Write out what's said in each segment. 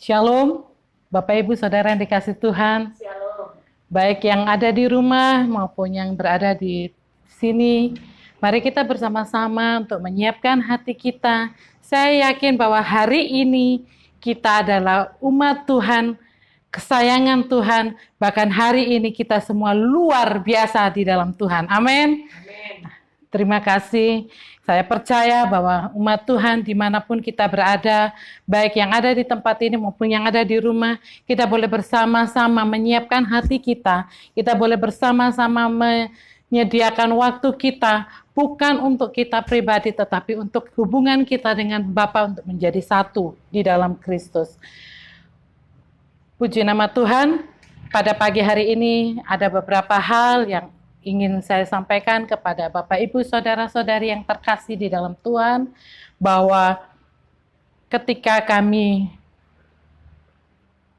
Shalom, Bapak Ibu Saudara yang dikasih Tuhan. Shalom. Baik yang ada di rumah maupun yang berada di sini. Mari kita bersama-sama untuk menyiapkan hati kita. Saya yakin bahwa hari ini kita adalah umat Tuhan, kesayangan Tuhan. Bahkan hari ini kita semua luar biasa di dalam Tuhan. Amin. Terima kasih. Saya percaya bahwa umat Tuhan dimanapun kita berada, baik yang ada di tempat ini maupun yang ada di rumah, kita boleh bersama-sama menyiapkan hati kita. Kita boleh bersama-sama menyediakan waktu kita, bukan untuk kita pribadi, tetapi untuk hubungan kita dengan Bapa untuk menjadi satu di dalam Kristus. Puji nama Tuhan, pada pagi hari ini ada beberapa hal yang ingin saya sampaikan kepada Bapak Ibu Saudara-saudari yang terkasih di dalam Tuhan, bahwa ketika kami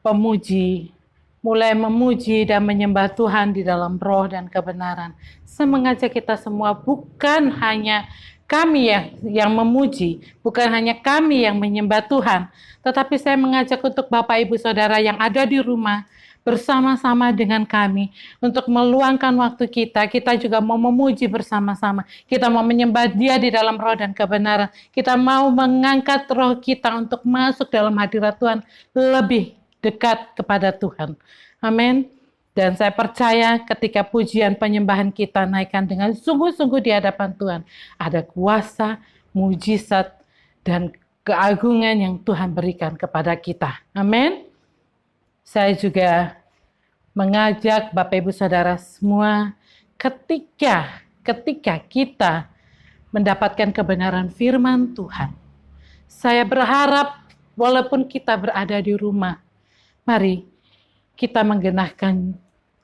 pemuji, mulai memuji dan menyembah Tuhan di dalam roh dan kebenaran, saya mengajak kita semua, bukan hanya kami yang memuji, bukan hanya kami yang menyembah Tuhan, tetapi saya mengajak untuk Bapak Ibu Saudara yang ada di rumah, bersama-sama dengan kami untuk meluangkan waktu kita. Kita juga mau memuji bersama-sama. Kita mau menyembah Dia di dalam roh dan kebenaran. Kita mau mengangkat roh kita untuk masuk dalam hadirat Tuhan, lebih dekat kepada Tuhan. Amin. Dan saya percaya ketika pujian penyembahan kita naikkan dengan sungguh-sungguh di hadapan Tuhan, ada kuasa, mujizat, dan keagungan yang Tuhan berikan kepada kita. Amin. Saya juga mengajak Bapak Ibu Saudara semua, ketika kita mendapatkan kebenaran firman Tuhan, saya berharap walaupun kita berada di rumah, mari kita menggenahkan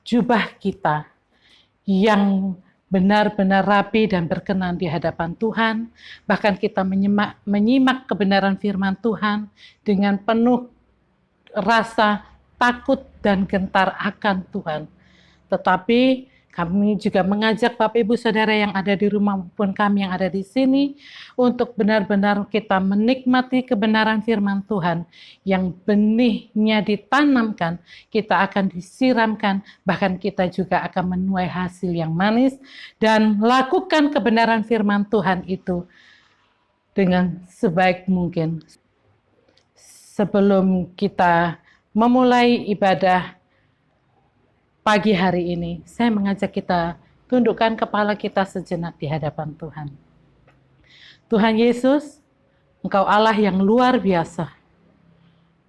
jubah kita yang benar-benar rapi dan berkenan di hadapan Tuhan. Bahkan kita menyimak kebenaran firman Tuhan dengan penuh rasa takut dan gentar akan Tuhan. Tetapi kami juga mengajak Bapak Ibu Saudara yang ada di rumah maupun kami yang ada di sini untuk benar-benar kita menikmati kebenaran firman Tuhan yang benihnya ditanamkan, kita akan disiramkan, bahkan kita juga akan menuai hasil yang manis dan lakukan kebenaran firman Tuhan itu dengan sebaik mungkin. Sebelum kita memulai ibadah pagi hari ini, saya mengajak kita tundukkan kepala kita sejenak di hadapan Tuhan. Tuhan Yesus, Engkau Allah yang luar biasa.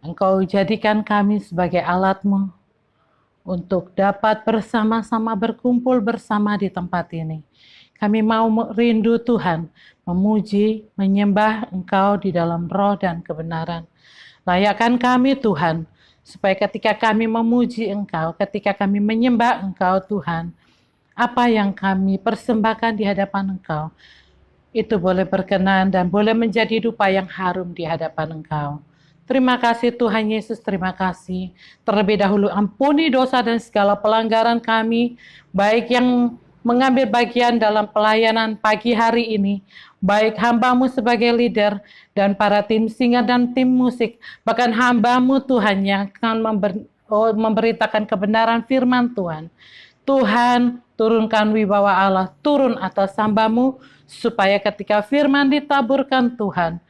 Engkau jadikan kami sebagai alat-Mu untuk dapat bersama-sama berkumpul bersama di tempat ini. Kami mau rindu Tuhan, memuji, menyembah Engkau di dalam roh dan kebenaran. Layakkan kami Tuhan, supaya ketika kami memuji Engkau, ketika kami menyembah Engkau Tuhan, apa yang kami persembahkan di hadapan Engkau, itu boleh berkenan dan boleh menjadi dupa yang harum di hadapan Engkau. Terima kasih Tuhan Yesus, terima kasih. Terlebih dahulu ampuni dosa dan segala pelanggaran kami, baik yang mengambil bagian dalam pelayanan pagi hari ini, baik hamba-Mu sebagai leader dan para tim singer dan tim musik, bahkan hamba-Mu Tuhan yang akan memberitakan kebenaran firman Tuhan. Tuhan, turunkan wibawa Allah turun atas hamba-Mu, supaya ketika firman ditaburkan Tuhan,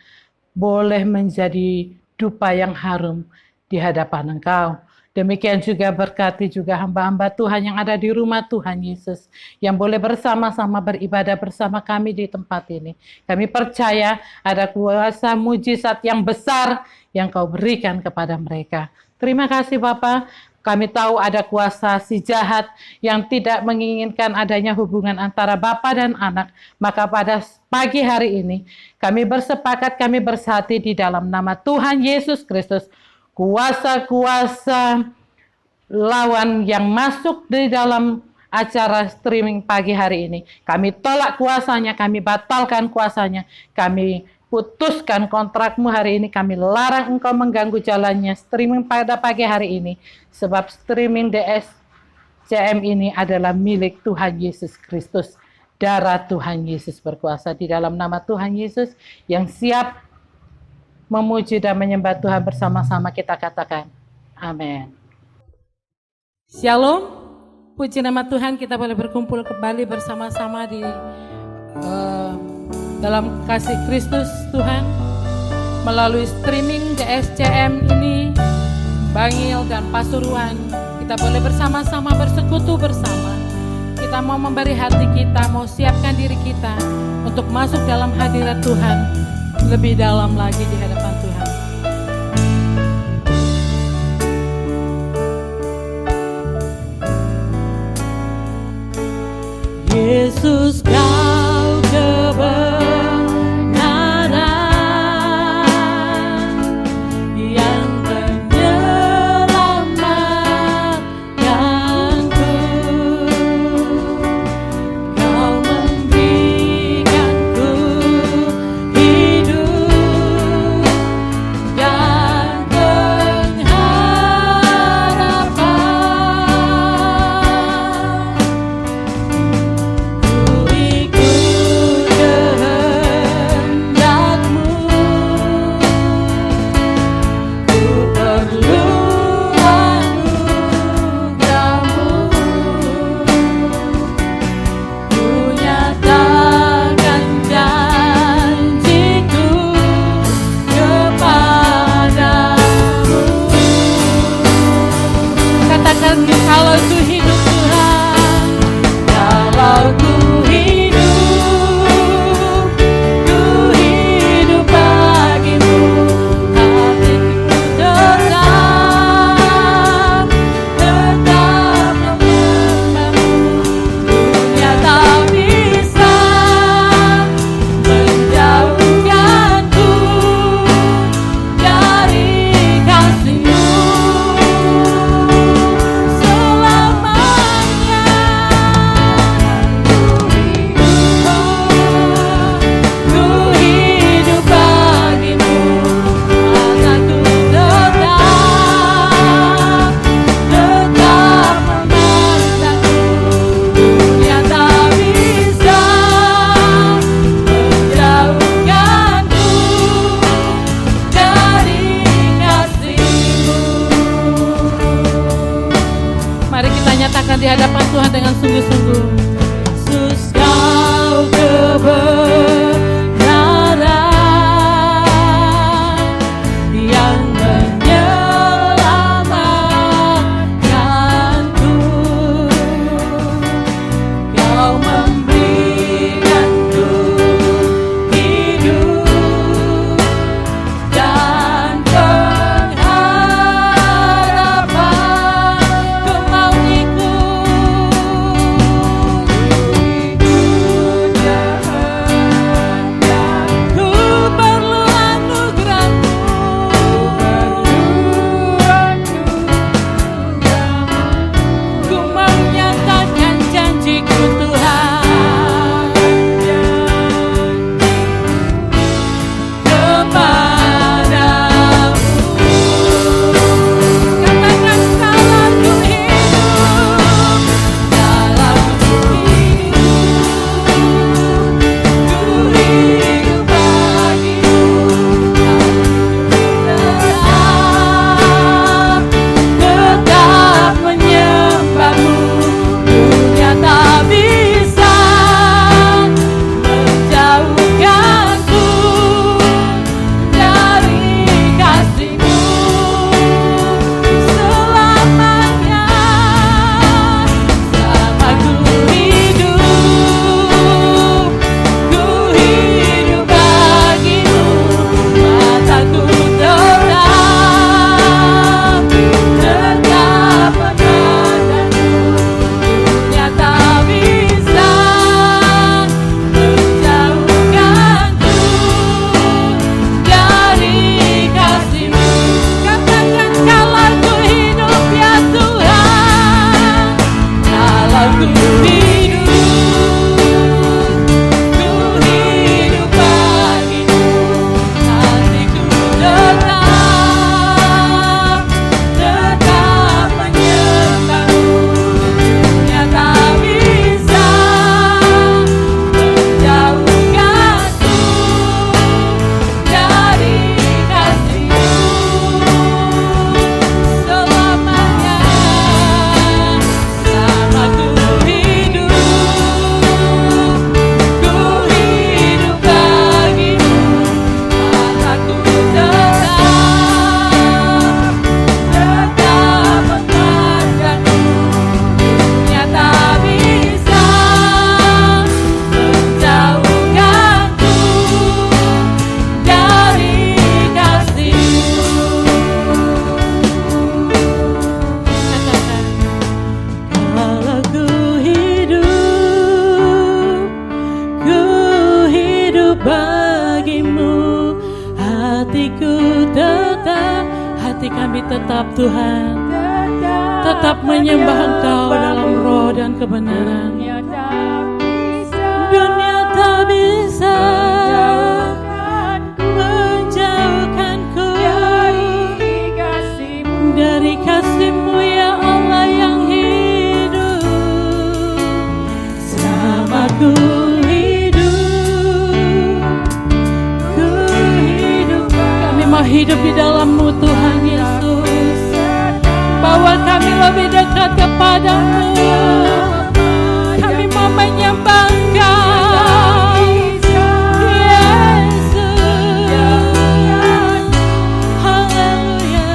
boleh menjadi dupa yang harum di hadapan Engkau. Demikian juga berkati juga hamba-hamba Tuhan yang ada di rumah Tuhan Yesus, yang boleh bersama-sama beribadah bersama kami di tempat ini. Kami percaya ada kuasa mujizat yang besar yang Kau berikan kepada mereka. Terima kasih Bapa. Kami tahu ada kuasa si jahat yang tidak menginginkan adanya hubungan antara Bapa dan anak. Maka pada pagi hari ini kami bersepakat, kami bersatu di dalam nama Tuhan Yesus Kristus. Kuasa-kuasa lawan yang masuk di dalam acara streaming pagi hari ini, kami tolak kuasanya, kami batalkan kuasanya, kami putuskan kontrakmu hari ini, kami larang engkau mengganggu jalannya streaming pada pagi hari ini, sebab streaming DSCM ini adalah milik Tuhan Yesus Kristus. Darah Tuhan Yesus berkuasa di dalam nama Tuhan Yesus yang siap memuji dan menyembah Tuhan bersama-sama, kita katakan amin. Shalom, puji nama Tuhan, kita boleh berkumpul kembali bersama-sama di dalam kasih Kristus Tuhan melalui streaming DSCM ini, Bangil dan Pasuruan. Kita boleh bersama-sama bersekutu bersama. Kita mau memberi hati kita, mau siapkan diri kita untuk masuk dalam hadirat Tuhan lebih dalam lagi di hadapan Tuhan. Yesus, Kau kebenaran yang menyelamatkanku. Kau memberikanku hidup dan pengharapan. Ku hati kami tetap Tuhan, tetap menyembah Engkau dalam roh dan kebenaran. Dunia tak bisa menjauhkanku dari kasih-Mu ya Allah yang hidup. Selama ku hidup, kami mau hidup di dalam-Mu Tuhan Yesus. Bawa kami lebih dekat kepada-Mu. Kami mau menyembah Engkau, Yesus. Haleluya.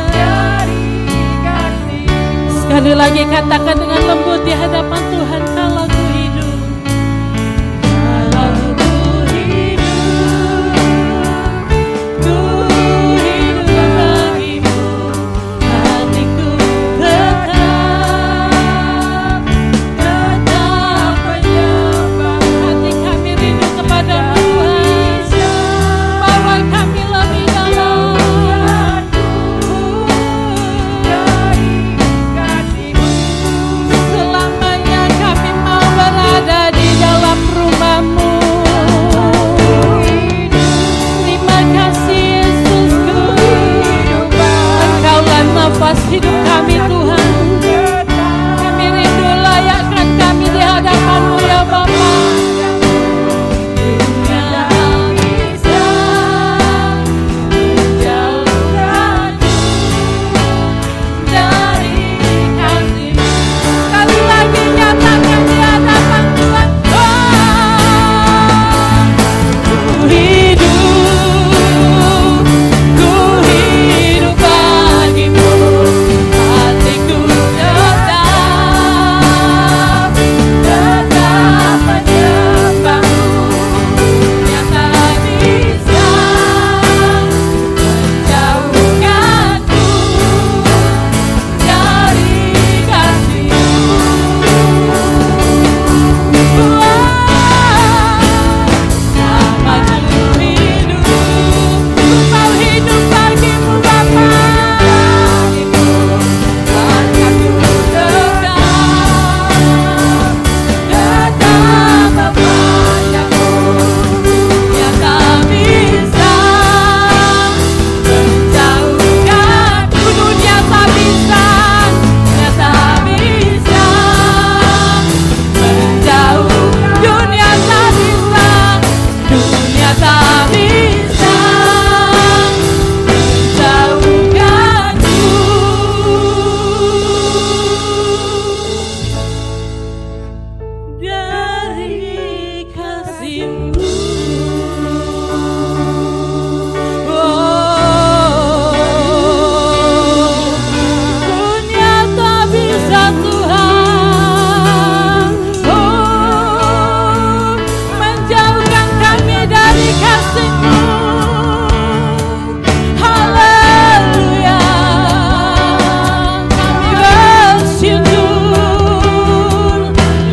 Sekali lagi katakan dengan lembut di hadapan Tuhan, kalau ku hidup, kalau ku hidup, ku hidup bagimu, hatiku tetap menyembah. Hati kami rindu kepada Tuhan, bawa kami lebih dalam. Selamanya kami mau berada di dalam rumah-Mu. Terima kasih Yesusku, Engkaulah nafas hidup kami Tuhan. Kami rindu layakkan kami di hadapan-Mu ya Bapa. Dunia tak bisa menjauhkanku dari kasih-Mu. Sekali lagi nyatakan di hadapan Tuhan, ku hidup bagimu, hatiku tetap menyembah-Mu. Yang tak bisa menjauhkanku dari kasih-Mu. Selama ku hidup, ku mau hidup bagimu Bapa. Hatiku tetap memandang-Mu. Yang tak bisa menjauhkanku, dunia tak bisa, yang tak bisa menjauh, dunia tak bisa, dunia tak bisa menjauhkanku dari kasih-Mu. Dunia tak bisa Tuhan menjauhkan kami dari kasih-Mu. Haleluya. Kami bersyukur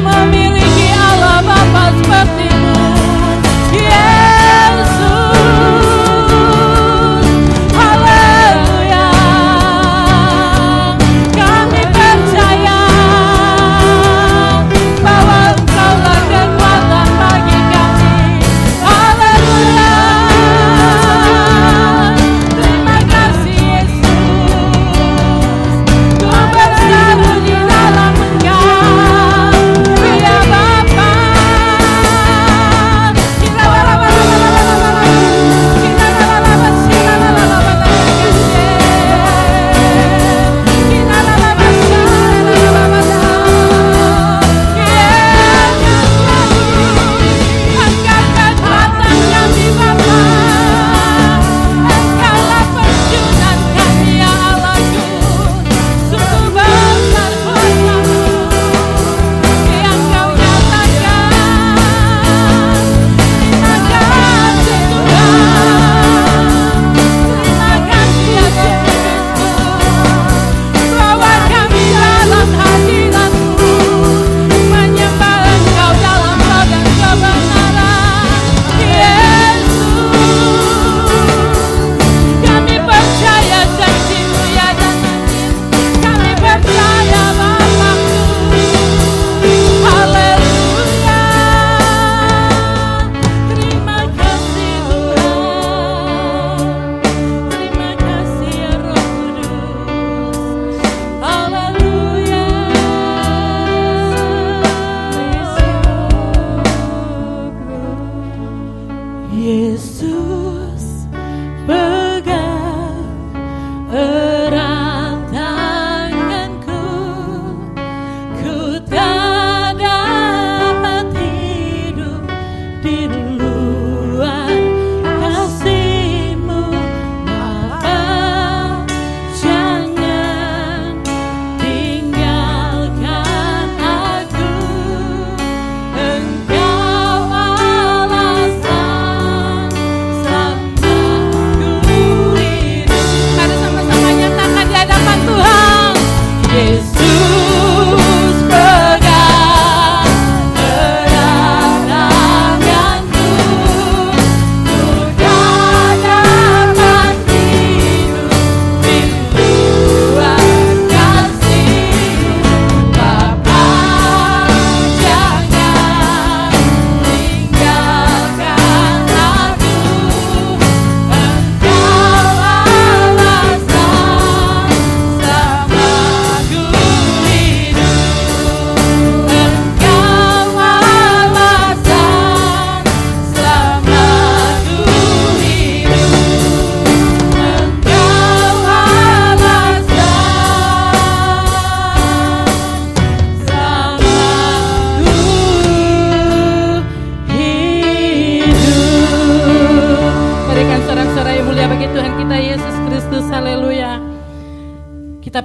memiliki Allah Bapa seperti-Mu.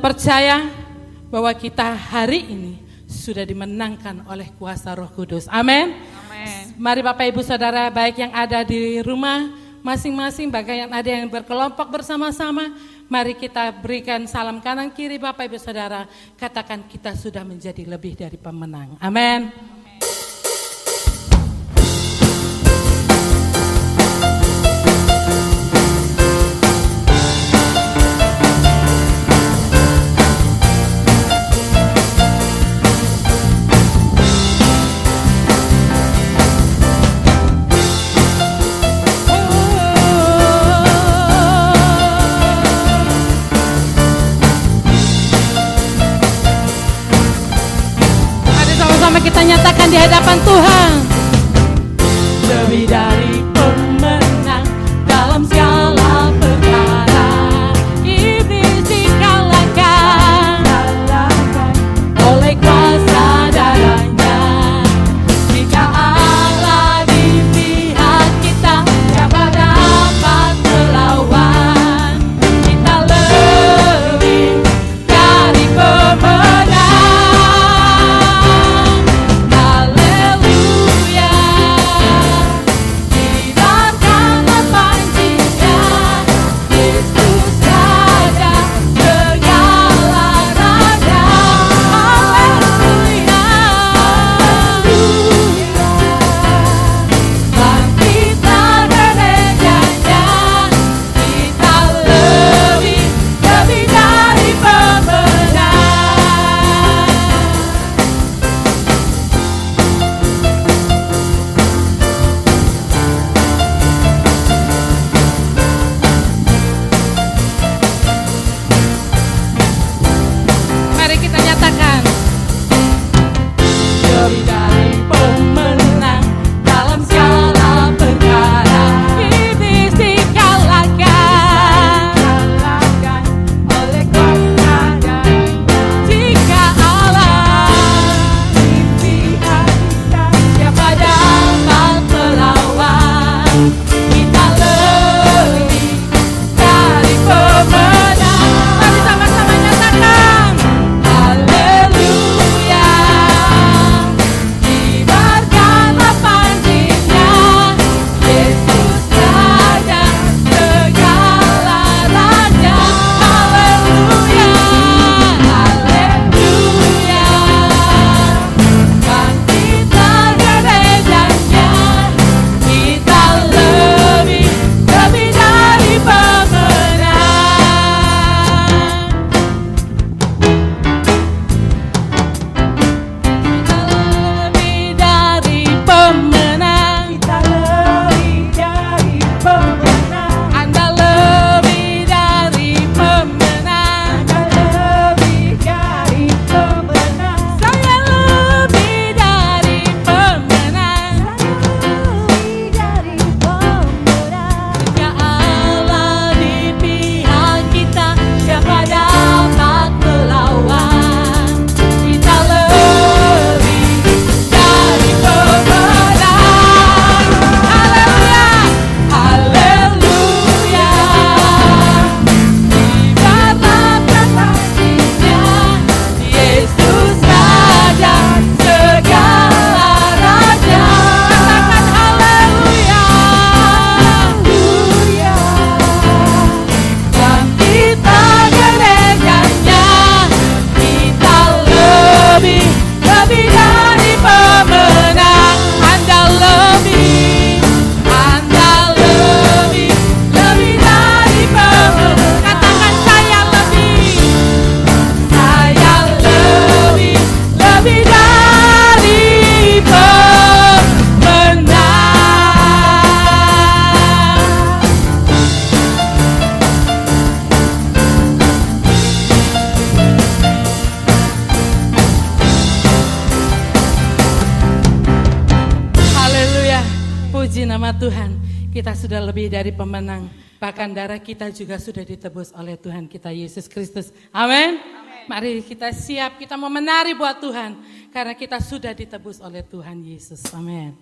percaya bahwa kita hari ini sudah dimenangkan oleh kuasa Roh Kudus. Amin. Mari Bapak Ibu Saudara, baik yang ada di rumah masing-masing, baik yang ada yang berkelompok bersama-sama, mari kita berikan salam kanan kiri Bapak Ibu Saudara, katakan kita sudah menjadi lebih dari pemenang. Amin. Kita nyatakan di hadapan Tuhan, lebih dari pemenang dalam segala perkara. Iblis dikalahkan oleh kuasa darahnya. Jika Allah di pihak kita, siapa dapat melawan? Kita lebih dari pemenang. Tuhan, kita sudah lebih dari pemenang. Bahkan darah kita juga sudah ditebus oleh Tuhan kita Yesus Kristus. Amin. Mari kita siap, kita mau menari buat Tuhan. Karena kita sudah ditebus oleh Tuhan Yesus. Amin.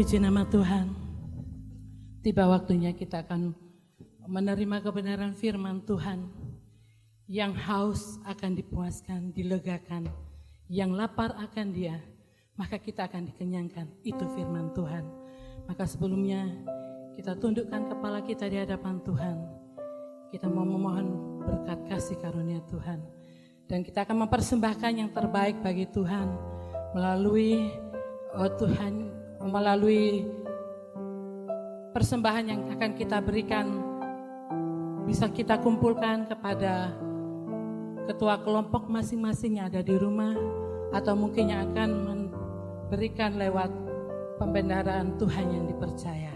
Puji nama Tuhan. Tiba waktunya kita akan menerima kebenaran firman Tuhan. Yang haus akan dipuaskan, dilegakan. Yang lapar akan Dia, maka kita akan dikenyangkan. Itu firman Tuhan. Maka sebelumnya kita tundukkan kepala kita di hadapan Tuhan. Kita mau memohon berkat kasih karunia Tuhan. Dan kita akan mempersembahkan yang terbaik bagi Tuhan melalui melalui persembahan yang akan kita berikan, bisa kita kumpulkan kepada ketua kelompok masing-masing yang ada di rumah, atau mungkin yang akan memberikan lewat pembendaraan Tuhan yang dipercaya.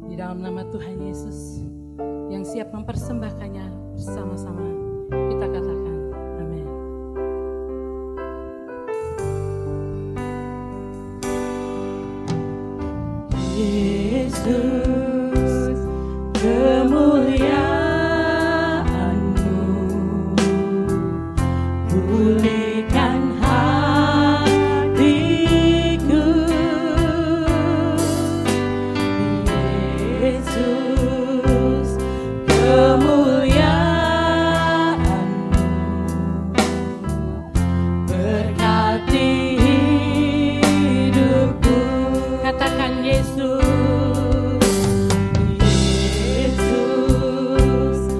Di dalam nama Tuhan Yesus yang siap mempersembahkannya bersama-sama, kita katakan amin. Yesus, kemuliaan-Mu pulihkan hatiku. Yesus, kemuliaan-Mu berkati hidupku. Katakan Yesus. Yesus,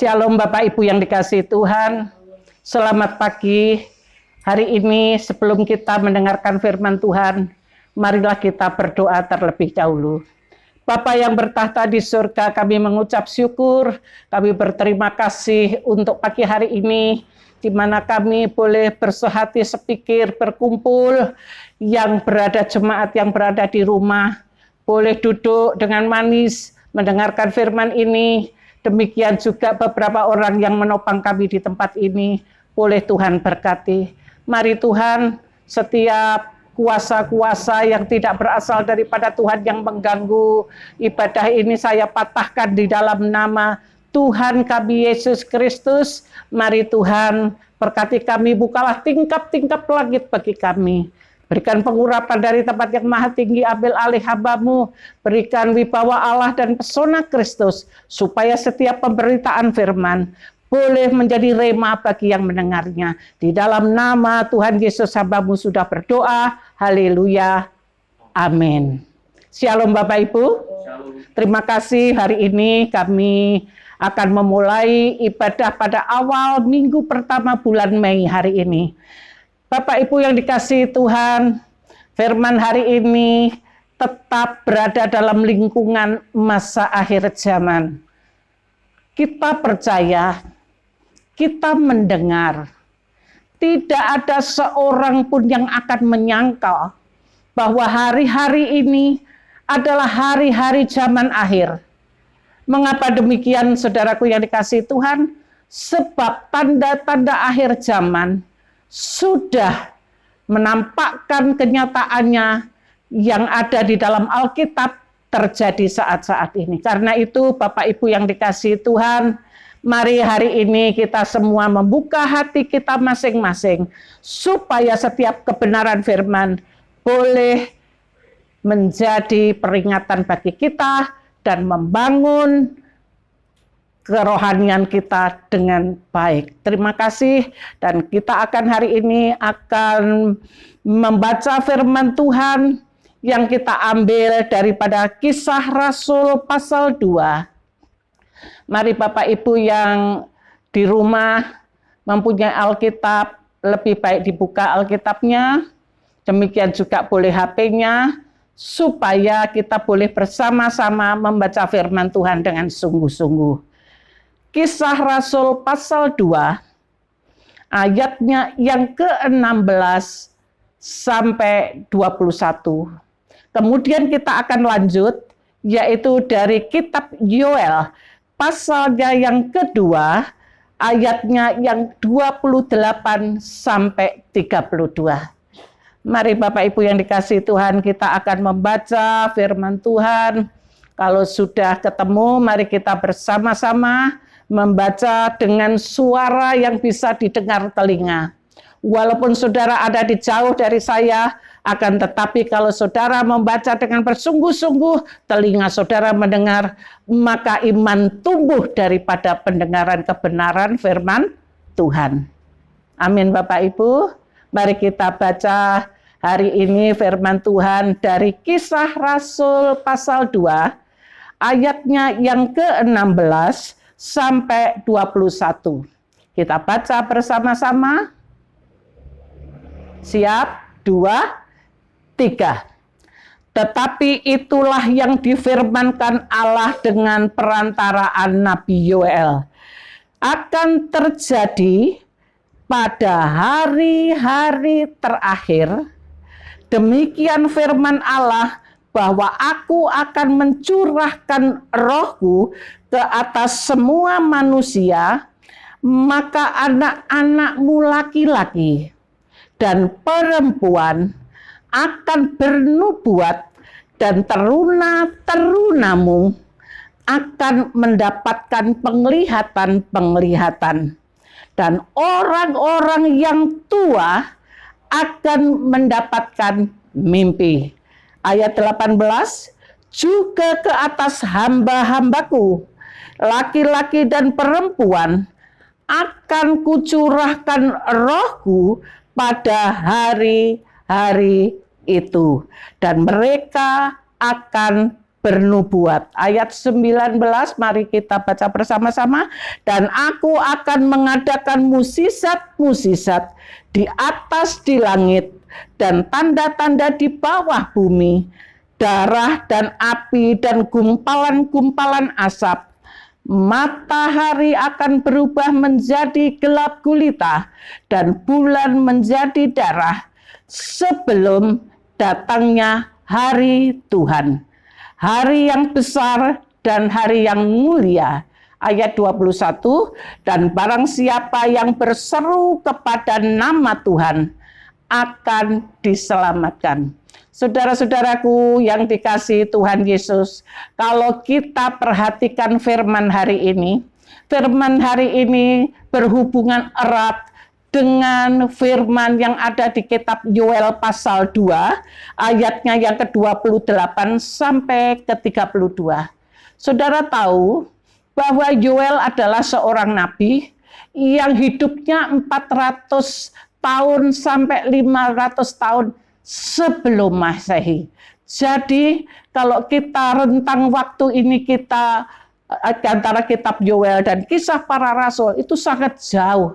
Shalom Bapak Ibu yang dikasihi Tuhan. Selamat pagi. Hari ini sebelum kita mendengarkan firman Tuhan, marilah kita berdoa terlebih dahulu. Bapa yang bertahta di surga, kami mengucap syukur, kami berterima kasih untuk pagi hari ini, di mana kami boleh bersehati sepikir, berkumpul, yang berada jemaat yang berada di rumah, boleh duduk dengan manis, mendengarkan firman ini. Demikian juga beberapa orang yang menopang kami di tempat ini, boleh Tuhan berkati. Mari Tuhan, setiap kuasa-kuasa yang tidak berasal daripada Tuhan yang mengganggu ibadah ini saya patahkan di dalam nama Tuhan kami Yesus Kristus. Mari Tuhan, berkati kami, bukalah tingkap-tingkap langit bagi kami. Berikan pengurapan dari tempat yang maha tinggi, ambil alih hamba-Mu. Berikan wibawa Allah dan pesona Kristus, supaya setiap pemberitaan firman boleh menjadi rema bagi yang mendengarnya. Di dalam nama Tuhan Yesus hamba-Mu sudah berdoa. Haleluya. Amin. Shalom Bapak Ibu. Shalom. Terima kasih hari ini kami akan memulai ibadah pada awal minggu pertama bulan Mei hari ini. Bapak Ibu yang dikasihi Tuhan, firman hari ini tetap berada dalam lingkungan masa akhir zaman. Kita percaya, kita mendengar, tidak ada seorang pun yang akan menyangkal bahwa hari-hari ini adalah hari-hari zaman akhir. Mengapa demikian, saudaraku yang dikasihi Tuhan? Sebab tanda-tanda akhir zaman sudah menampakkan kenyataannya yang ada di dalam Alkitab terjadi saat-saat ini. Karena itu Bapak Ibu yang dikasihi Tuhan, mari hari ini kita semua membuka hati kita masing-masing, supaya setiap kebenaran firman boleh menjadi peringatan bagi kita dan membangun kerohanian kita dengan baik. Terima kasih, dan kita akan hari ini akan membaca firman Tuhan yang kita ambil daripada Kisah Rasul pasal 2. Mari Bapak Ibu yang di rumah mempunyai Alkitab, lebih baik dibuka Alkitabnya, demikian juga boleh HP-nya, supaya kita boleh bersama-sama membaca firman Tuhan dengan sungguh-sungguh. Kisah Rasul pasal 2, ayatnya yang ke-16 sampai 21. Kemudian kita akan lanjut, yaitu dari kitab Yoel, pasalnya yang kedua, ayatnya yang 28 sampai 32. Mari Bapak Ibu yang dikasihi Tuhan, kita akan membaca firman Tuhan. Kalau sudah ketemu, mari kita bersama-sama membaca dengan suara yang bisa didengar telinga. Walaupun saudara ada di jauh dari saya, akan tetapi kalau saudara membaca dengan bersungguh-sungguh, telinga saudara mendengar, maka iman tumbuh daripada pendengaran kebenaran firman Tuhan. Amin Bapak Ibu. Mari kita baca hari ini firman Tuhan dari Kisah Rasul pasal 2, ayatnya yang ke-16 sampai 21. Kita baca bersama-sama. Siap? 2, 3. Tetapi itulah yang difirmankan Allah dengan perantaraan Nabi Yoel. Akan terjadi pada hari-hari terakhir, demikian firman Allah, bahwa aku akan mencurahkan rohku ke atas semua manusia, maka anak-anakmu laki-laki dan perempuan akan bernubuat, dan teruna-terunamu akan mendapatkan penglihatan-penglihatan, dan orang-orang yang tua akan mendapatkan mimpi. Ayat 18, juga ke atas hamba-hambaku, laki-laki dan perempuan, akan kucurahkan rohku pada hari-hari itu, dan mereka akan bernubuat. Ayat 19, mari kita baca bersama-sama. Dan aku akan mengadakan mukjizat-mukjizat di atas di langit dan tanda-tanda di bawah bumi, darah dan api dan gumpalan-gumpalan asap. Matahari akan berubah menjadi gelap gulita dan bulan menjadi darah sebelum datangnya hari Tuhan, hari yang besar dan hari yang mulia. Ayat 21, dan barang siapa yang berseru kepada nama Tuhan akan diselamatkan. Saudara-saudaraku yang dikasihi Tuhan Yesus, kalau kita perhatikan firman hari ini berhubungan erat dengan firman yang ada di kitab Yoel pasal 2, ayatnya yang ke-28 sampai ke-32. Saudara tahu bahwa Yoel adalah seorang nabi yang hidupnya 400 tahun sampai 500 tahun sebelum Masehi. Jadi kalau kita rentang waktu ini kita antara kitab Yoel dan kisah para rasul itu sangat jauh.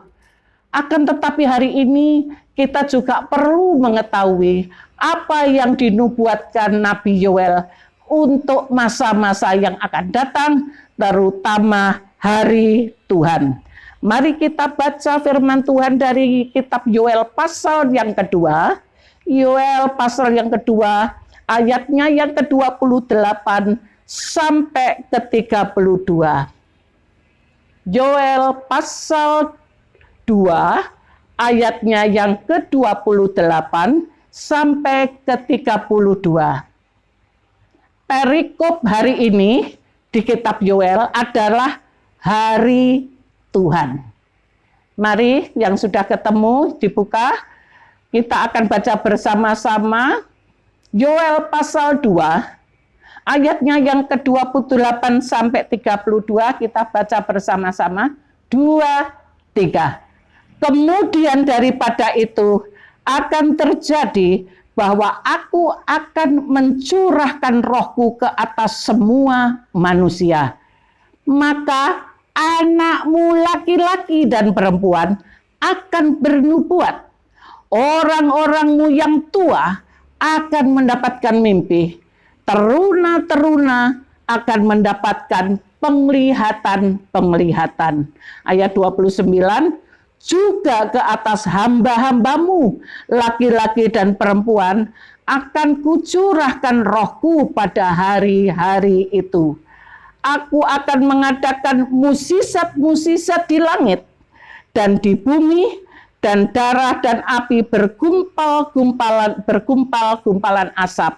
Akan tetapi hari ini kita juga perlu mengetahui apa yang dinubuatkan Nabi Yoel untuk masa-masa yang akan datang, terutama hari Tuhan. Mari kita baca firman Tuhan dari kitab Yoel pasal yang kedua. Yoel pasal yang kedua, ayatnya yang ke-28 sampai ke-32. Yoel pasal 2, ayatnya yang ke-28 sampai ke-32. Perikop hari ini di kitab Yoel adalah hari Tuhan. Mari yang sudah ketemu dibuka. Kita akan baca bersama-sama Yoel pasal 2, ayatnya yang ke-28 sampai 32, kita baca bersama-sama. 2, 3. Kemudian daripada itu akan terjadi bahwa aku akan mencurahkan rohku ke atas semua manusia. Maka anakmu laki-laki dan perempuan akan bernubuat. Orang-orangmu yang tua akan mendapatkan mimpi. Teruna-teruna akan mendapatkan penglihatan-penglihatan. Ayat 29, juga ke atas hamba-hambamu, laki-laki dan perempuan, akan kucurahkan rohku pada hari-hari itu. Aku akan mengadakan mukjizat-mukjizat di langit dan di bumi, dan darah dan api bergumpal-gumpalan asap.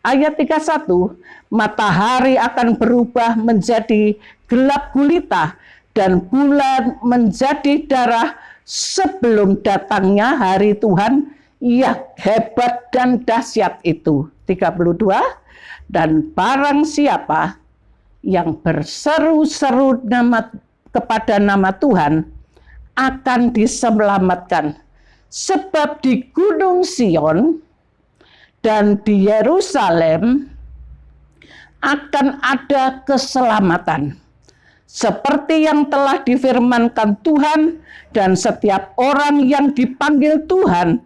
Ayat 31, matahari akan berubah menjadi gelap gulita dan bulan menjadi darah sebelum datangnya hari Tuhan yang hebat dan dahsyat itu. 32, dan barang siapa yang berseru-seru kepada nama Tuhan akan diselamatkan. Sebab di Gunung Sion dan di Yerusalem akan ada keselamatan. Seperti yang telah difirmankan Tuhan, dan setiap orang yang dipanggil Tuhan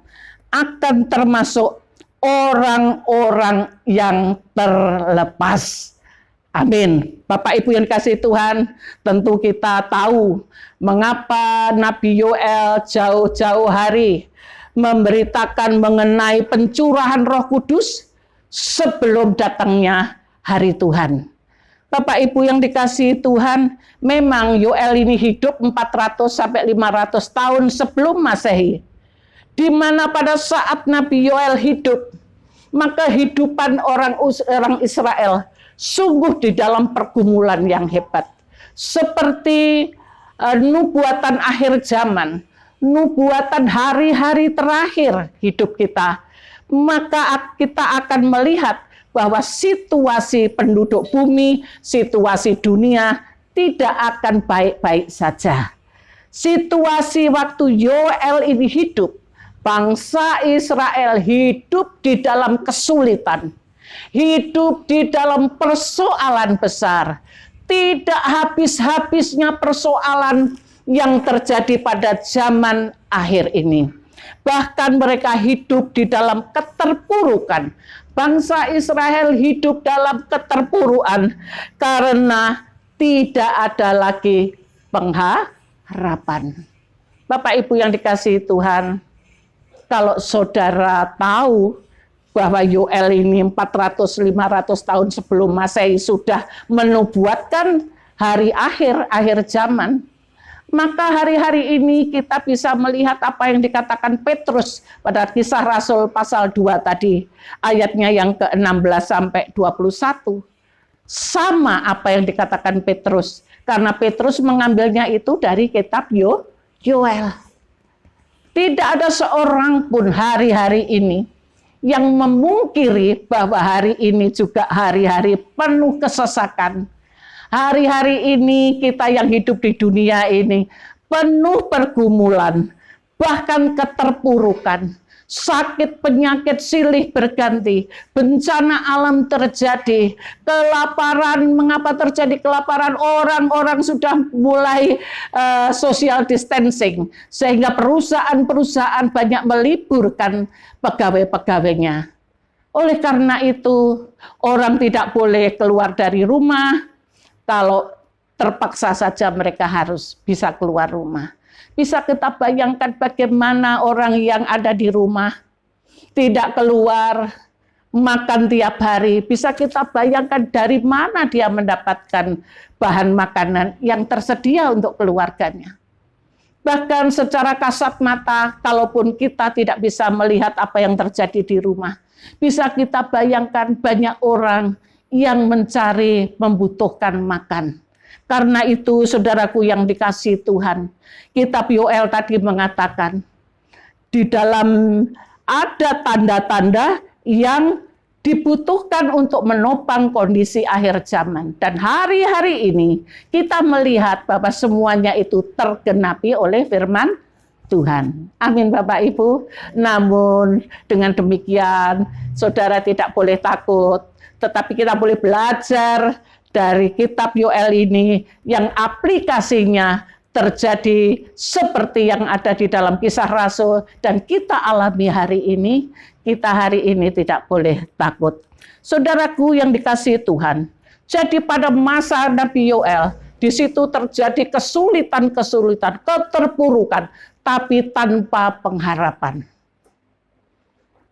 akan termasuk orang-orang yang terlepas. Amin. Bapak Ibu yang kasih Tuhan, tentu kita tahu mengapa Nabi Yoel jauh-jauh hari memberitakan mengenai pencurahan Roh Kudus sebelum datangnya hari Tuhan. Bapak Ibu yang dikasihi Tuhan, memang Yoel ini hidup 400 sampai 500 tahun sebelum Masehi. Di mana pada saat Nabi Yoel hidup, maka kehidupan orang Israel sungguh di dalam pergumulan yang hebat. Seperti nubuatan akhir zaman, nubuatan hari-hari terakhir hidup kita. Maka kita akan melihat bahwa situasi penduduk bumi, situasi dunia tidak akan baik-baik saja. Situasi waktu Yoel ini hidup, bangsa Israel hidup di dalam kesulitan, hidup di dalam persoalan besar. Tidak habis-habisnya persoalan yang terjadi pada zaman akhir ini. Bahkan mereka hidup di dalam keterpurukan. Bangsa Israel hidup dalam keterpurukan karena tidak ada lagi pengharapan. Bapak Ibu yang dikasihi Tuhan, kalau saudara tahu bahwa Yoel ini 400-500 tahun sebelum Masehi sudah menubuatkan hari akhir zaman, maka hari-hari ini kita bisa melihat apa yang dikatakan Petrus pada Kisah Rasul pasal 2 tadi, ayatnya yang ke-16 sampai 21. Sama apa yang dikatakan Petrus, karena Petrus mengambilnya itu dari kitab Yoel. Tidak ada seorang pun hari-hari ini yang memungkiri bahwa hari ini juga hari-hari penuh kesesakan. Hari-hari ini kita yang hidup di dunia ini penuh pergumulan, bahkan keterpurukan, sakit, penyakit, silih berganti, bencana alam terjadi, kelaparan. Mengapa terjadi kelaparan? Orang-orang sudah mulai social distancing, sehingga perusahaan-perusahaan banyak meliburkan pegawai-pegawainya. Oleh karena itu, orang tidak boleh keluar dari rumah. Kalau terpaksa saja mereka harus bisa keluar rumah. Bisa kita bayangkan bagaimana orang yang ada di rumah tidak keluar, makan tiap hari. Bisa kita bayangkan dari mana dia mendapatkan bahan makanan yang tersedia untuk keluarganya. Bahkan secara kasat mata, kalaupun kita tidak bisa melihat apa yang terjadi di rumah, bisa kita bayangkan banyak orang yang mencari, membutuhkan makan. Karena itu, saudaraku yang dikasihi Tuhan, kitab Yoel tadi mengatakan, di dalam ada tanda-tanda yang dibutuhkan untuk menopang kondisi akhir zaman. Dan hari-hari ini kita melihat bahwa semuanya itu tergenapi oleh firman Tuhan. Amin Bapak Ibu. Namun dengan demikian, saudara tidak boleh takut. Tetapi kita boleh belajar dari kitab Yoel ini yang aplikasinya terjadi seperti yang ada di dalam Kisah Rasul dan kita alami hari ini. Kita hari ini tidak boleh takut. Saudaraku yang dikasihi Tuhan, jadi pada masa Nabi Yoel, di situ terjadi kesulitan-kesulitan, keterpurukan, tapi tanpa pengharapan.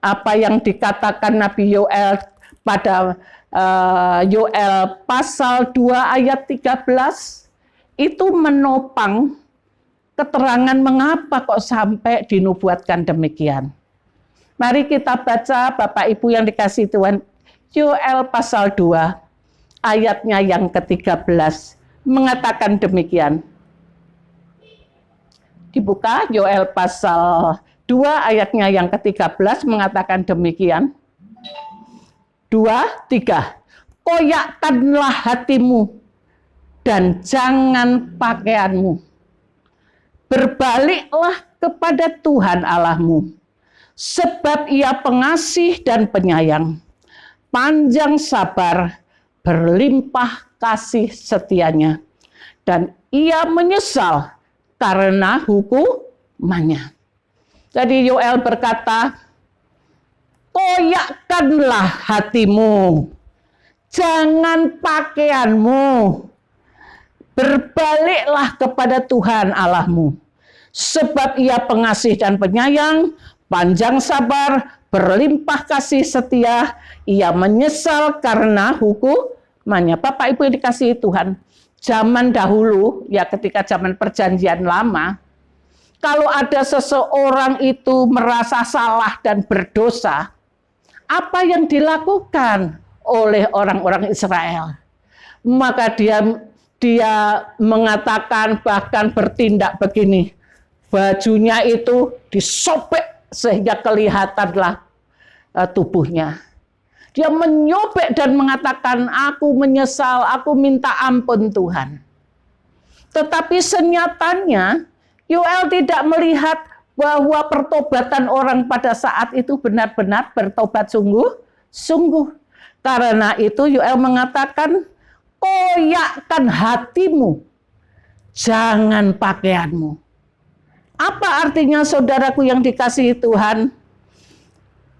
Apa yang dikatakan Nabi Yoel pada Yoel pasal 2 ayat 13 itu menopang keterangan mengapa kok sampai dinubuatkan demikian. Mari kita baca Bapak Ibu yang dikasihi Tuhan, Yoel pasal 2 ayatnya yang ke-13 mengatakan demikian. Dibuka Yoel pasal 2 ayatnya yang ke-13 mengatakan demikian. 2, 3. Koyakkanlah hatimu dan jangan pakaianmu. Berbaliklah kepada Tuhan Allahmu, sebab Ia pengasih dan penyayang, panjang sabar, berlimpah kasih setianya, dan Ia menyesal karena hukumannya. Jadi Yoel berkata, koyakkanlah hatimu, jangan pakaianmu, berbaliklah kepada Tuhan Allahmu, sebab Ia pengasih dan penyayang, panjang sabar, berlimpah kasih setia, Ia menyesal karena hukumannya. Bapak Ibu yang dikasihi Tuhan, zaman dahulu, ya ketika zaman perjanjian lama, kalau ada seseorang itu merasa salah dan berdosa, apa yang dilakukan oleh orang-orang Israel? Maka dia mengatakan, bahkan bertindak begini, bajunya itu disobek sehingga kelihatanlah tubuhnya. Dia menyobek dan mengatakan, aku menyesal, aku minta ampun Tuhan. Tetapi senyatanya Yoel tidak melihat bahwa pertobatan orang pada saat itu benar-benar bertobat sungguh-sungguh. Karena itu Yoel mengatakan, koyakkan hatimu, jangan pakaianmu. Apa artinya saudaraku yang dikasihi Tuhan?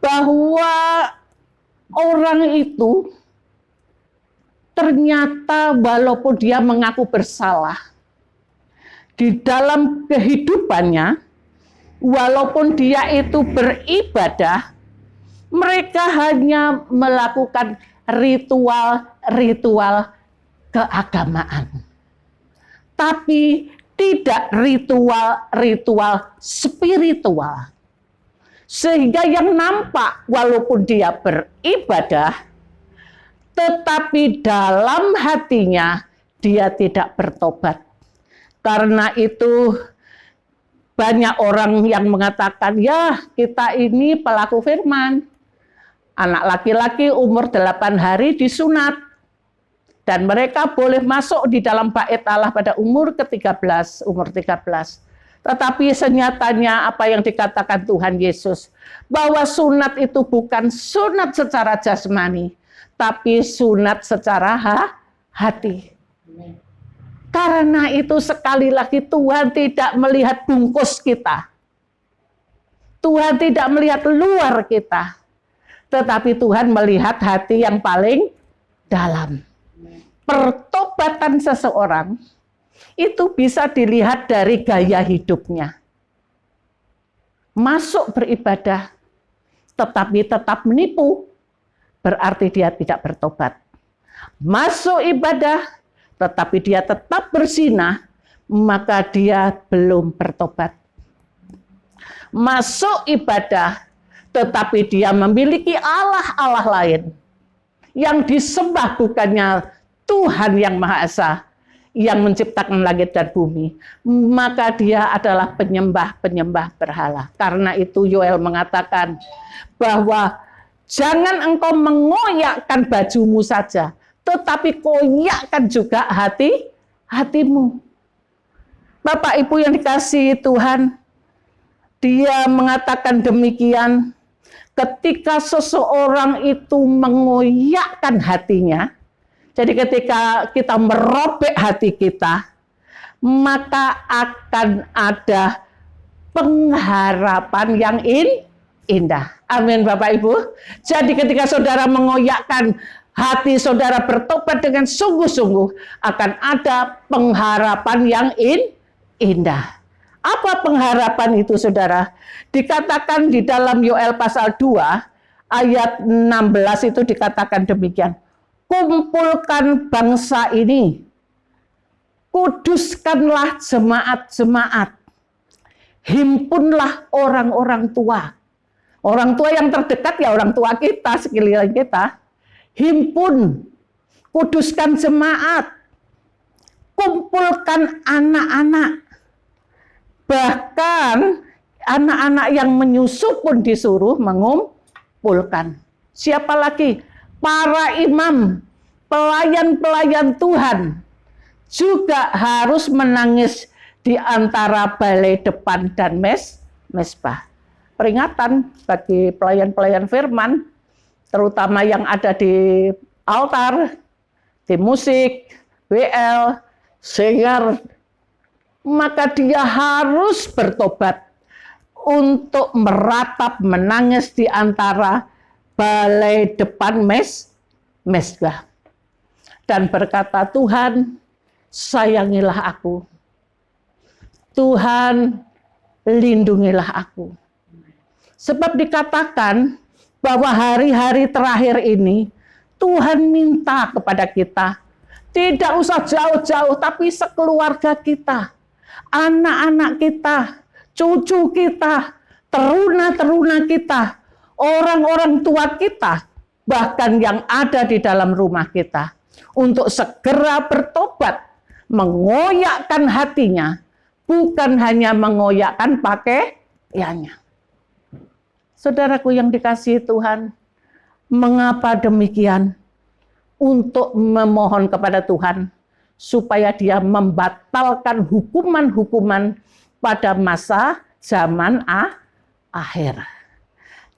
Bahwa orang itu ternyata walaupun dia mengaku bersalah, di dalam kehidupannya, walaupun dia itu beribadah, mereka hanya melakukan ritual-ritual keagamaan. Tapi tidak ritual-ritual spiritual. Sehingga yang nampak walaupun dia beribadah, tetapi dalam hatinya dia tidak bertobat. Karena itu banyak orang yang mengatakan, ya kita ini pelaku firman. Anak laki-laki umur 8 hari disunat. Dan mereka boleh masuk di dalam bait Allah pada umur ke-13, umur 13. Tetapi senyatanya apa yang dikatakan Tuhan Yesus, bahwa sunat itu bukan sunat secara jasmani, tapi sunat secara hati. Karena itu sekali lagi Tuhan tidak melihat bungkus kita. Tuhan tidak melihat luar kita. Tetapi Tuhan melihat hati yang paling dalam. Pertobatan seseorang itu bisa dilihat dari gaya hidupnya. Masuk beribadah, tetapi tetap menipu, berarti dia tidak bertobat. Masuk ibadah, tetapi dia tetap berzinah, maka dia belum bertobat. Masuk ibadah, tetapi dia memiliki Allah-Allah lain, yang disembah bukannya Tuhan yang Maha Esa, yang menciptakan langit dan bumi, maka dia adalah penyembah-penyembah berhala. Karena itu Yoel mengatakan bahwa jangan engkau mengoyakkan bajumu saja, tetapi koyakkan juga hatimu. Bapak Ibu yang dikasihi Tuhan, dia mengatakan demikian, ketika seseorang itu mengoyakkan hatinya. Jadi ketika kita merobek hati kita, maka akan ada pengharapan yang indah. Amin Bapak Ibu. Jadi ketika saudara mengoyakkan hati saudara, bertobat dengan sungguh-sungguh, akan ada pengharapan yang indah. Apa pengharapan itu saudara? Dikatakan di dalam Yoel pasal 2 ayat 16 itu dikatakan demikian. Kumpulkan bangsa ini, kuduskanlah jemaat-jemaat, himpunlah orang-orang tua. Orang tua yang terdekat ya orang tua kita, sekeliling kita. Himpun, kuduskan jemaat, kumpulkan anak-anak. Bahkan anak-anak yang menyusu pun disuruh mengumpulkan. Siapa lagi? Para imam, pelayan-pelayan Tuhan juga harus menangis di antara balai depan dan mesbah. Peringatan bagi pelayan-pelayan firman, terutama yang ada di altar, di musik, WL, singer, maka dia harus bertobat untuk meratap, menangis di antara balai depan mesbah. Dan berkata, Tuhan, sayangilah aku. Tuhan, lindungilah aku. Sebab dikatakan bahwa hari-hari terakhir ini, Tuhan minta kepada kita, tidak usah jauh-jauh, tapi sekeluarga kita, anak-anak kita, cucu kita, teruna-teruna kita, orang-orang tua kita, bahkan yang ada di dalam rumah kita, untuk segera bertobat, mengoyakkan hatinya, bukan hanya mengoyakkan pakaiannya. Saudaraku yang dikasihi Tuhan, mengapa demikian? Untuk memohon kepada Tuhan, supaya dia membatalkan hukuman-hukuman pada masa zaman akhir.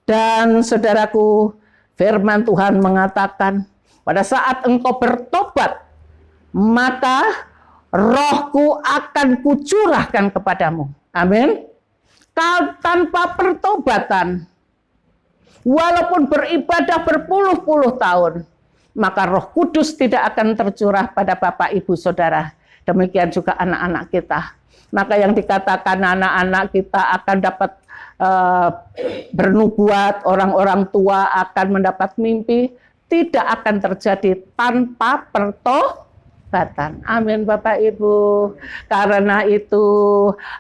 Dan saudaraku, Firman Tuhan mengatakan, pada saat engkau bertobat, maka rohku akan kucurahkan kepadamu. Amin. Tanpa pertobatan, walaupun beribadah berpuluh-puluh tahun, maka Roh Kudus tidak akan tercurah pada Bapak, Ibu, Saudara. Demikian juga anak-anak kita. Maka yang dikatakan anak-anak kita akan dapat bernubuat, orang-orang tua akan mendapat mimpi, tidak akan terjadi tanpa pertobatan. Amin Bapak Ibu. Karena itu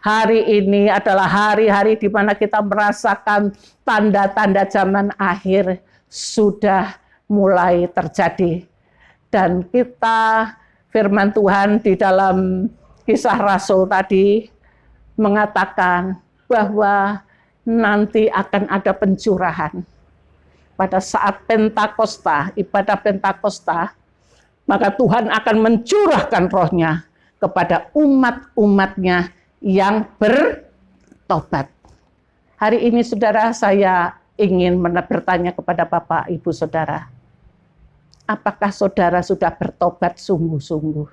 hari ini adalah hari-hari di mana kita merasakan tanda-tanda zaman akhir sudah mulai terjadi. Dan kita, firman Tuhan di dalam Kisah Rasul tadi mengatakan bahwa nanti akan ada pencurahan. Pada saat Pentakosta, ibadah Pentakosta, maka Tuhan akan mencurahkan rohnya kepada umat-umatnya yang bertobat. Hari ini saudara, saya ingin bertanya kepada Bapak, Ibu, Saudara. Apakah saudara sudah bertobat sungguh-sungguh?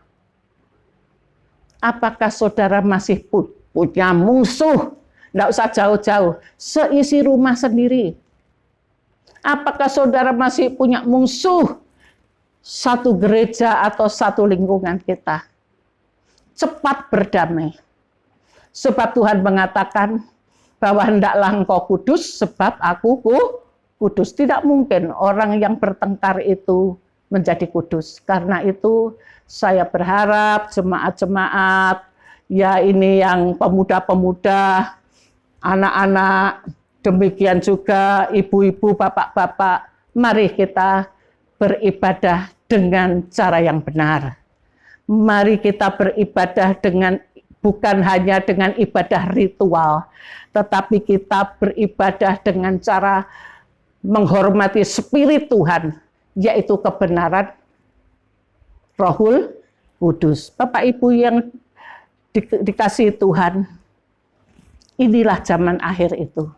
Apakah saudara masih punya musuh? Tidak usah jauh-jauh, seisi rumah sendiri. Apakah saudara masih punya musuh satu gereja atau satu lingkungan kita? Cepat berdamai. Sebab Tuhan mengatakan bahwa hendaklah engkau kudus sebab aku kudus. Tidak mungkin orang yang bertengkar itu menjadi kudus. Karena itu saya berharap jemaat-jemaat, ya ini yang pemuda-pemuda, anak-anak, demikian juga ibu-ibu, bapak-bapak, mari kita beribadah dengan cara yang benar. Mari kita beribadah dengan bukan hanya dengan ibadah ritual, tetapi kita beribadah dengan cara menghormati Spirit Tuhan, yaitu kebenaran Rohul Kudus. Bapak Ibu yang dikasihi Tuhan, inilah zaman akhir itu.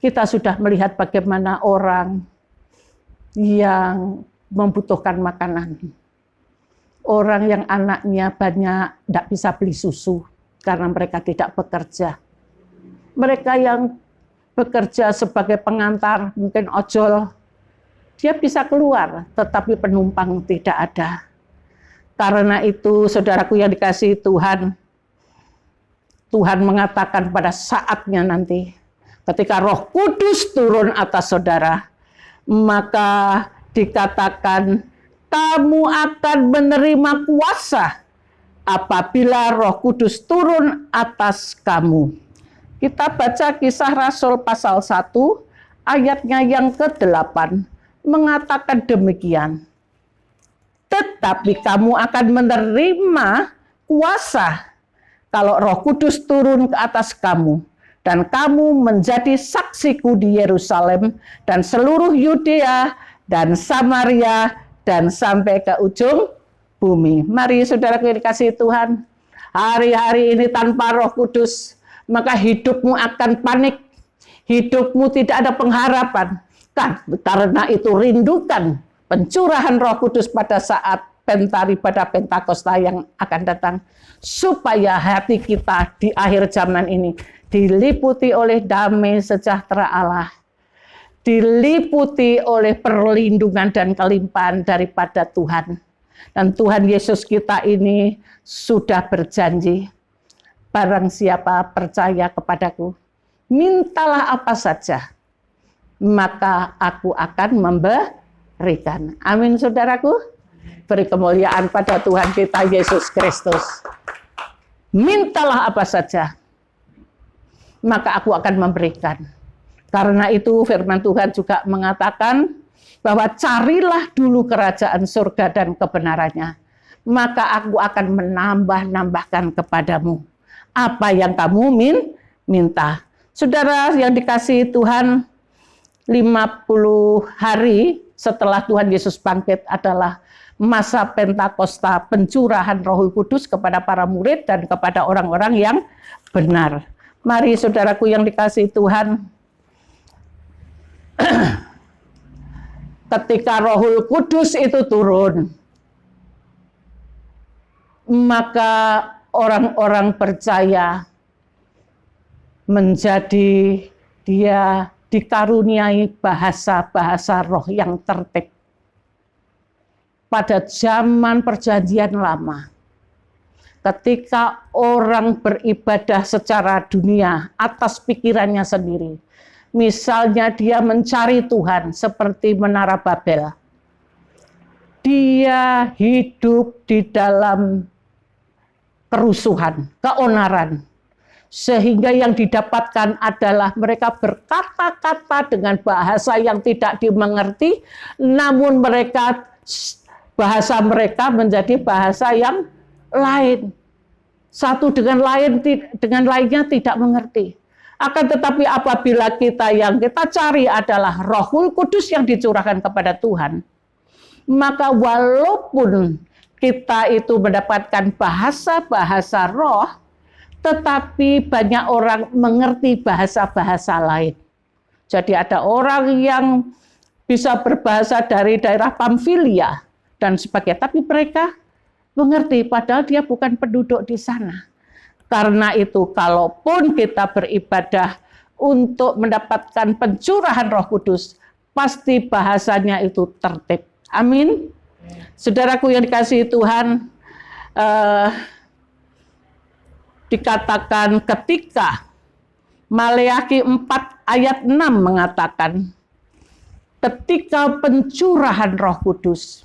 Kita sudah melihat bagaimana orang yang membutuhkan makanan. Orang yang anaknya banyak tidak bisa beli susu karena mereka tidak bekerja. Mereka yang bekerja sebagai pengantar, mungkin ojol, dia bisa keluar, tetapi penumpang tidak ada. Karena itu, saudaraku yang dikasihi Tuhan, Tuhan mengatakan pada saatnya nanti, ketika Roh Kudus turun atas saudara, maka dikatakan kamu akan menerima kuasa apabila Roh Kudus turun atas kamu. Kita baca Kisah Rasul pasal 1 ayatnya yang ke-8 mengatakan demikian. Tetapi kamu akan menerima kuasa kalau Roh Kudus turun ke atas kamu, dan kamu menjadi saksiku di Yerusalem dan seluruh Yudea dan Samaria dan sampai ke ujung bumi. Mari saudara dikasihi Tuhan, hari-hari ini tanpa Roh Kudus, maka hidupmu akan panik, hidupmu tidak ada pengharapan. Karena itu rindukan pencurahan Roh Kudus pada saat pada Pentakosta yang akan datang, supaya hati kita di akhir zaman ini diliputi oleh damai sejahtera Allah, diliputi oleh perlindungan dan kelimpahan daripada Tuhan. Dan Tuhan Yesus kita ini sudah berjanji, barang siapa percaya kepadaku, mintalah apa saja, maka aku akan memberikan. Amin saudaraku. Beri kemuliaan pada Tuhan kita Yesus Kristus. Mintalah apa saja, maka aku akan memberikan. Karena itu firman Tuhan juga mengatakan bahwa carilah dulu kerajaan surga dan kebenarannya, maka aku akan menambah-nambahkan kepadamu apa yang kamu minta. Saudara yang dikasihi Tuhan, 50 hari setelah Tuhan Yesus bangkit adalah masa Pentakosta, pencurahan Roh Kudus kepada para murid dan kepada orang-orang yang benar. Mari saudaraku yang dikasihi Tuhan, ketika Rohul Kudus itu turun, maka orang-orang percaya menjadi dia dikaruniai bahasa-bahasa roh yang tertib. Pada zaman perjanjian lama, ketika orang beribadah secara dunia atas pikirannya sendiri, misalnya dia mencari Tuhan seperti Menara Babel, dia hidup di dalam kerusuhan, keonaran, sehingga yang didapatkan adalah mereka berkata-kata dengan bahasa yang tidak dimengerti, namun bahasa mereka menjadi bahasa yang lain. Satu dengan lainnya tidak mengerti. Akan tetapi apabila yang kita cari adalah Rohul Kudus yang dicurahkan kepada Tuhan, maka walaupun kita itu mendapatkan bahasa-bahasa roh, tetapi banyak orang mengerti bahasa-bahasa lain. Jadi ada orang yang bisa berbahasa dari daerah Pamfilia dan sebagainya, tapi mereka mengerti padahal dia bukan penduduk di sana. Karena itu kalaupun kita beribadah untuk mendapatkan pencurahan Roh Kudus, pasti bahasanya itu tertib. Amin. Saudaraku yang dikasihi Tuhan, dikatakan ketika Maleakhi 4 ayat 6 mengatakan, ketika pencurahan Roh Kudus,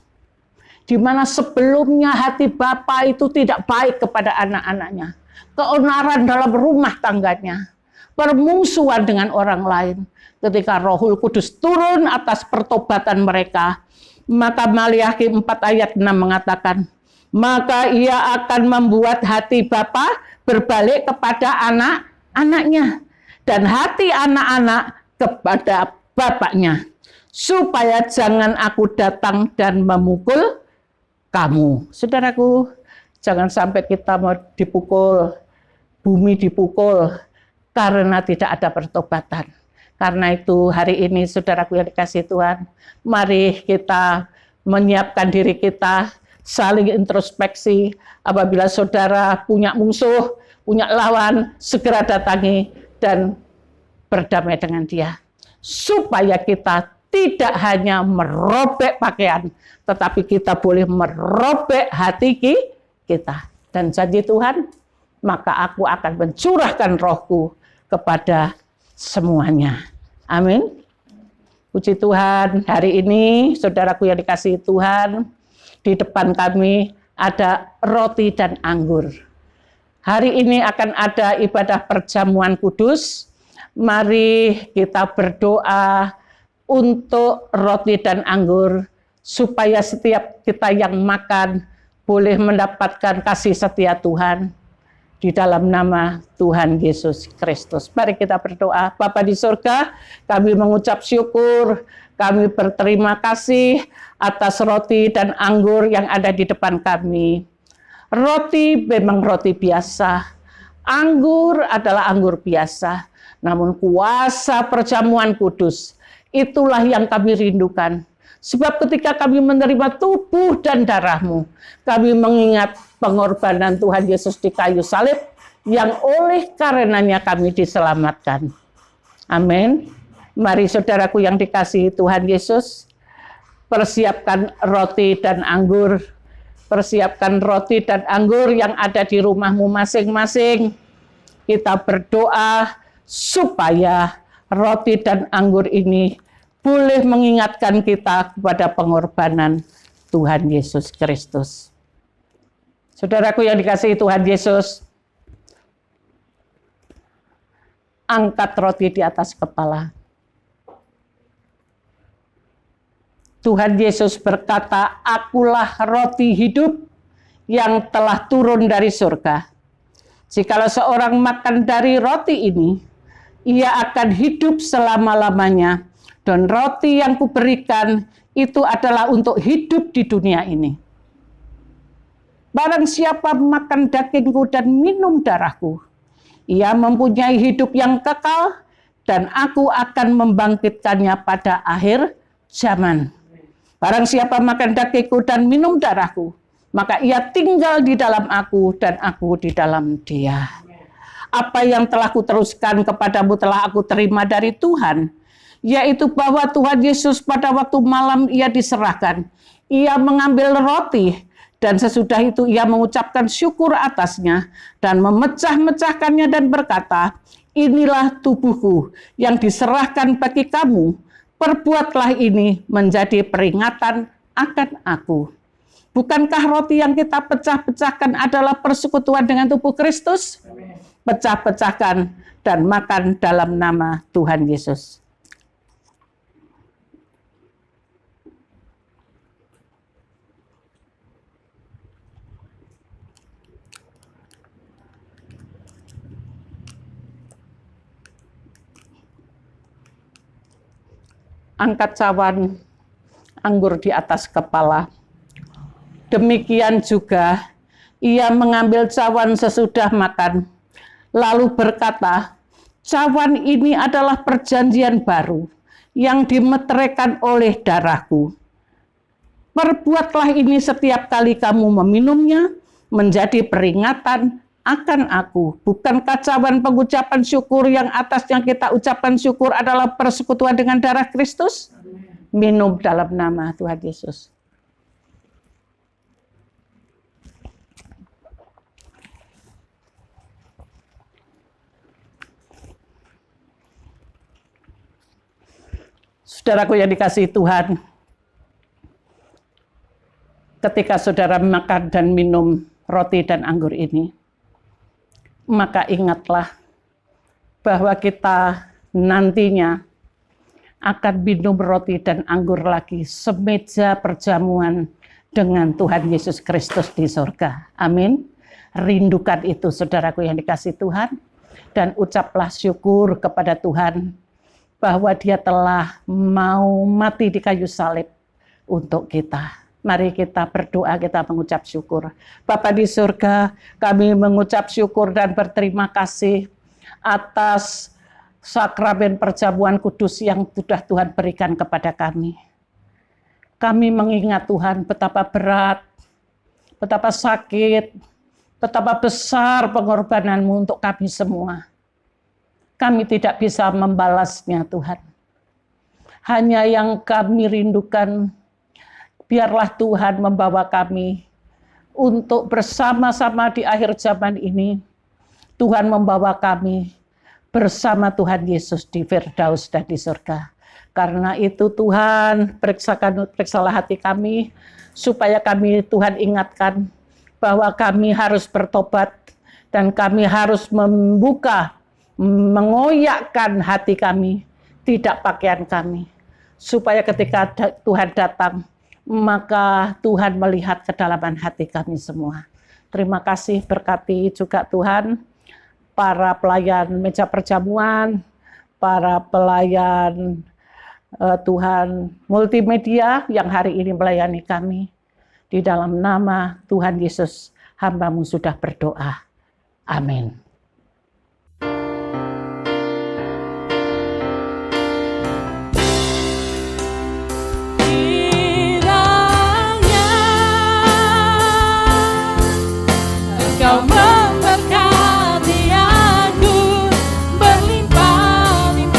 di mana sebelumnya hati Bapa itu tidak baik kepada anak-anaknya, keonaran dalam rumah tangganya, permusuhan dengan orang lain. Ketika Rohul Kudus turun atas pertobatan mereka, maka Maleakhi 4 ayat 6 mengatakan, maka ia akan membuat hati Bapa berbalik kepada anak-anaknya, dan hati anak-anak kepada bapaknya, supaya jangan aku datang dan memukul kamu. Saudaraku, jangan sampai kita mau dipukul, bumi dipukul, karena tidak ada pertobatan. Karena itu hari ini saudaraku yang dikasihi Tuhan, mari kita menyiapkan diri kita, saling introspeksi. Apabila saudara punya musuh, punya lawan, segera datangi dan berdamai dengan dia. Supaya kita tidak hanya merobek pakaian, tetapi kita boleh merobek hati kita. Dan janji Tuhan, maka aku akan mencurahkan rohku kepada semuanya. Amin. Puji Tuhan, hari ini saudaraku yang dikasihi Tuhan, di depan kami ada roti dan anggur. Hari ini akan ada ibadah perjamuan kudus. Mari kita berdoa untuk roti dan anggur, supaya setiap kita yang makan boleh mendapatkan kasih setia Tuhan. Di dalam nama Tuhan Yesus Kristus. Mari kita berdoa. Bapa di surga, kami mengucap syukur, kami berterima kasih atas roti dan anggur yang ada di depan kami. Roti memang roti biasa, anggur adalah anggur biasa, namun kuasa perjamuan kudus, itulah yang kami rindukan. Sebab ketika kami menerima tubuh dan darah-Mu, kami mengingat pengorbanan Tuhan Yesus di kayu salib, yang oleh karenanya kami diselamatkan. Amin. Mari saudaraku yang dikasihi Tuhan Yesus, persiapkan roti dan anggur. Persiapkan roti dan anggur yang ada di rumahmu masing-masing. Kita berdoa supaya roti dan anggur ini boleh mengingatkan kita kepada pengorbanan Tuhan Yesus Kristus. Saudaraku yang dikasihi Tuhan Yesus, angkat roti di atas kepala. Tuhan Yesus berkata, akulah roti hidup yang telah turun dari surga. Jikalau seorang makan dari roti ini, ia akan hidup selama-lamanya. Dan roti yang kuberikan itu adalah untuk hidup di dunia ini. Barang siapa makan dagingku dan minum darahku, ia mempunyai hidup yang kekal, dan aku akan membangkitkannya pada akhir zaman. Barang siapa makan dagingku dan minum darahku, maka ia tinggal di dalam aku dan aku di dalam dia. Apa yang telah kuteruskan kepadamu telah aku terima dari Tuhan, yaitu bahwa Tuhan Yesus pada waktu malam ia diserahkan, ia mengambil roti, dan sesudah itu ia mengucapkan syukur atasnya, dan memecah-mecahkannya dan berkata, inilah tubuhku yang diserahkan bagi kamu, perbuatlah ini menjadi peringatan akan aku. Bukankah roti yang kita pecah-pecahkan adalah persekutuan dengan tubuh Kristus? Pecah-pecahkan dan makan dalam nama Tuhan Yesus. Angkat cawan anggur di atas kepala. Demikian juga ia mengambil cawan sesudah makan, lalu berkata, cawan ini adalah perjanjian baru yang dimeteraikan oleh darahku. Perbuatlah ini setiap kali kamu meminumnya menjadi peringatan akan aku. Bukankah cawan pengucapan syukur yang atasnya kita ucapkan syukur adalah persekutuan dengan darah Kristus? Minum dalam nama Tuhan Yesus. Saudaraku yang dikasihi Tuhan, ketika saudara makan dan minum roti dan anggur ini, maka ingatlah bahwa kita nantinya akan minum roti dan anggur lagi semeja perjamuan dengan Tuhan Yesus Kristus di surga. Amin. Rindukan itu saudaraku yang dikasihi Tuhan, dan ucaplah syukur kepada Tuhan bahwa Dia telah mau mati di kayu salib untuk kita. Mari kita berdoa, kita mengucap syukur. Bapa di surga, kami mengucap syukur dan berterima kasih atas sakramen perjamuan kudus yang sudah Tuhan berikan kepada kami. Kami mengingat Tuhan betapa berat, betapa sakit, betapa besar pengorbanan-Mu untuk kami semua. Kami tidak bisa membalasnya Tuhan. Hanya yang kami rindukan, biarlah Tuhan membawa kami untuk bersama-sama di akhir zaman ini. Tuhan membawa kami bersama Tuhan Yesus di Firdaus dan di surga. Karena itu Tuhan, periksalah hati kami, supaya kami Tuhan ingatkan bahwa kami harus bertobat, dan kami harus mengoyakkan hati kami, tidak pakaian kami. Supaya ketika Tuhan datang, maka Tuhan melihat kedalaman hati kami semua. Terima kasih, berkati juga Tuhan para pelayan meja perjamuan, para pelayan Tuhan multimedia yang hari ini melayani kami. Di dalam nama Tuhan Yesus, hamba-Mu sudah berdoa. Amin. Kau memberkati aku berlimpah-limpah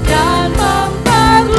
dan memperluas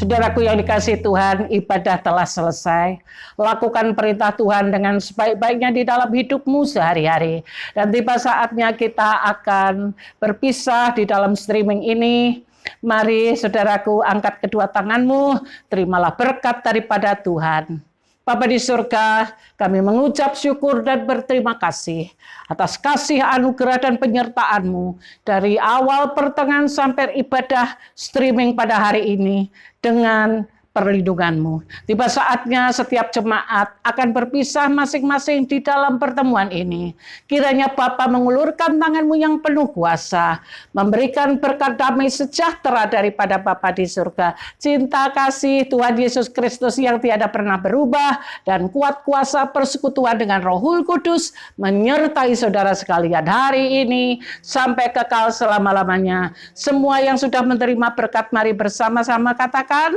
Saudaraku yang dikasihi Tuhan, ibadah telah selesai. Lakukan perintah Tuhan dengan sebaik-baiknya di dalam hidupmu sehari-hari. Dan tiba saatnya kita akan berpisah di dalam streaming ini. Mari saudaraku, angkat kedua tanganmu, terimalah berkat daripada Tuhan. Bapa di surga, kami mengucap syukur dan berterima kasih atas kasih anugerah dan penyertaan-Mu dari awal pertengahan sampai ibadah streaming pada hari ini dengan perlindungan-Mu. Tiba saatnya setiap jemaat akan berpisah masing-masing di dalam pertemuan ini. Kiranya Bapa mengulurkan tangan-Mu yang penuh kuasa, memberikan berkat damai sejahtera daripada Bapa di surga. Cinta kasih Tuhan Yesus Kristus yang tiada pernah berubah dan kuat kuasa persekutuan dengan Roh Kudus menyertai saudara sekalian hari ini sampai kekal selama-lamanya. Semua yang sudah menerima berkat, mari bersama-sama katakan.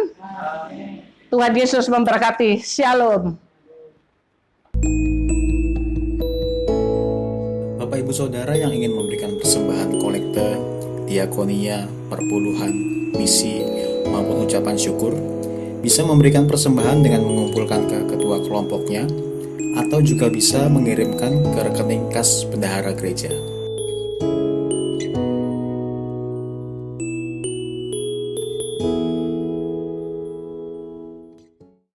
Tuhan Yesus memberkati. Shalom. Bapak Ibu Saudara yang ingin memberikan persembahan kolekte, diakonia, perpuluhan, misi, maupun ucapan syukur, bisa memberikan persembahan dengan mengumpulkan ke ketua kelompoknya, atau juga bisa mengirimkan ke rekening kas bendahara gereja.